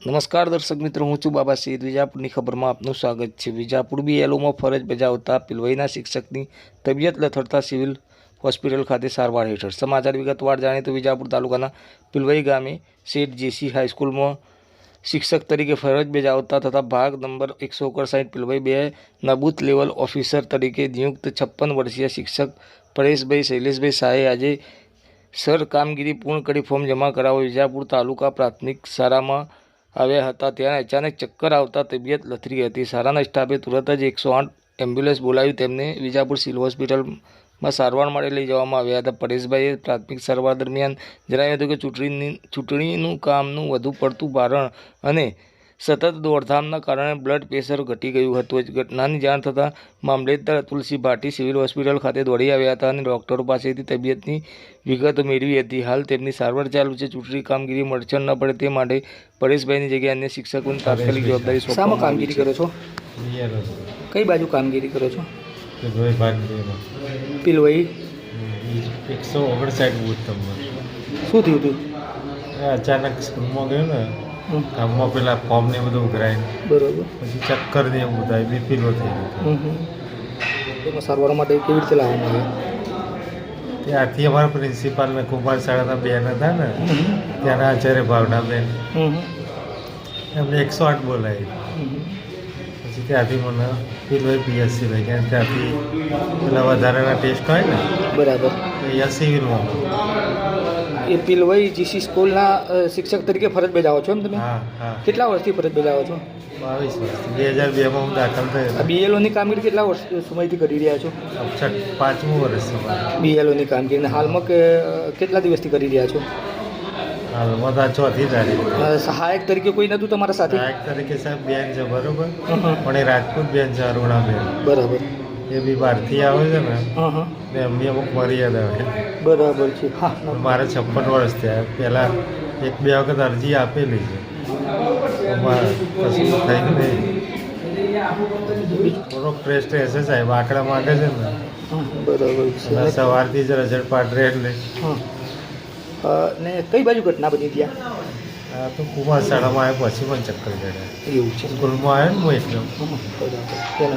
નમસ્કાર દર્શક મિત્રો, હું છું બાબા સૈયદ. વિજાપુરની ખબરમાં આપનું સ્વાગત છે. વિજાપુર બીએલઓમાં ફરજ બજાવતા પિલવઈના શિક્ષકની તબિયત લથડતા સિવિલ હોસ્પિટલ ખાતે સારવાર હેઠળ. સમાચાર વિગતવાર જાણીએ તો વિજાપુર તાલુકાના પિલવઈ ગામે સેઠ જેસી હાઈસ્કૂલમાં શિક્ષક તરીકે ફરજ બજાવતા તથા ભાગ નંબર 159 પિલવઈ 2 ના બૂથ લેવલ ઓફિસર તરીકે નિયુક્ત 56 વર્ષીય શિક્ષક પરેશભાઈ શૈલેષભાઈ શાહે આજે સર કામગીરી પૂર્ણ કરી ફોર્મ જમા કરાવવા વિજાપુર તાલુકા પ્રાથમિક શાળામાં આવ્યા હતા. ત્યાં અચાનક ચક્કર આવતા તબિયત લથડી હતી. શાળાના સ્ટાફે તુરંત જ 108 એમ્બ્યુલન્સ બોલાવી તેમને વિજાપુર સિવિલ હોસ્પિટલમાં સારવાર માટે લઈ જવામાં આવ્યા હતા. પરેશભાઈએ પ્રાથમિક સારવાર દરમિયાન જણાવ્યું હતું કે ચૂંટણીનું કામનું વધુ પડતું ભારણ અને સતત દોડધામના કારણે બ્લડ પ્રેશર ઘટી ગયું હતું. ઘટનાની જાણ થતાં મામલેદાર અતુલસિંહ ભાટી સિવિલ હોસ્પિટલ ખાતે દોડી આવ્યા હતા અને ડોક્ટરો પાસેથી તબિયતની વિગતો મેળવી હતી. હાલ તેમની સારવાર ચાલુ છે. ચૂંટણી કામગીરી અડચણ ન પડે તે માટે પરેશભાઈની જગ્યાએ અન્ય શિક્ષકોની તાત્કાલિક જવાબદારી સોંપવામાં કામગીરી કરો છો? કઈ બાજુ કામગીરી કરો છો? Pilvai 159 booth number. શું થયું હતું? અચાનક સ્કૂલમાં ગયો ને, કામમાં પેલા ફોર્મ ને બધું ઉઘરાય, બરોબર. પછી ચક્કર ને એવું થાય, બીપી લો થઈ ગયું. એમાં સારવાર માટે કેવી રીતે લાવવામાં આવ્યા? ત્યાંથી અમારા પ્રિન્સિપાલ ને કુમાર શાળાના બેન હતા ને, ત્યાંના આચાર્ય ભાવનાબેન, એમને 108 બોલાવી. પછી ત્યાંથી મને પિલવઈ પીએસસી લઈ ગયા. ત્યાંથી પેલા વધારાના ટેસ્ટ હોય ને, બરાબર, અહીંયા સિવિલમાં. એ પિલવઈ જીસી સ્કૂલના શિક્ષક તરીકે ફરજ બજાવો છો એમ તમે? હા હા. કેટલા વર્ષથી ફરજ બજાવો છો? 22 વર્ષથી. 2002માં હું દાખલ થયો. બીએલઓની કામગીરી કેટલા વર્ષ સમયથી કરી રહ્યા છો? 5મું વર્ષ છે. બીએલઓની કામગીરી હાલમાં કેટલા દિવસથી કરી રહ્યા છો? હાલમાં તો 4મી તારીખ. સહાયક તરીકે કોઈ નતું તમારા સાથે? સહાયક તરીકે સાહેબ બેન છે, બરોબર, પણ એ રાજપૂત બેન છે, અરુણાબેન. બરાબર. એ બી બહારથી આવે છે ને, એમની અમુક મર્યાદા હોય. બરાબર છે. હા, મારે 56 વર્ષ થયા. પહેલાં 1-2 વખત અરજી આપેલી છે, પછી થઈ નહીં. થોડોક ટ્રેસ્ટ રહેશે સાહેબ, આંકડા માંગે છે ને. બરાબર છે. સવારથી જ રજડપાટ રહે એટલે. ને કઈ બાજુ ઘટના બની ત્યાં? હા, તો કુમાર શાળામાં આવ્યા પછી પણ ચક્કર ચડ્યા. એવું છે. સ્કૂલમાં આવ્યો ને હું એકદમ. બરાબર.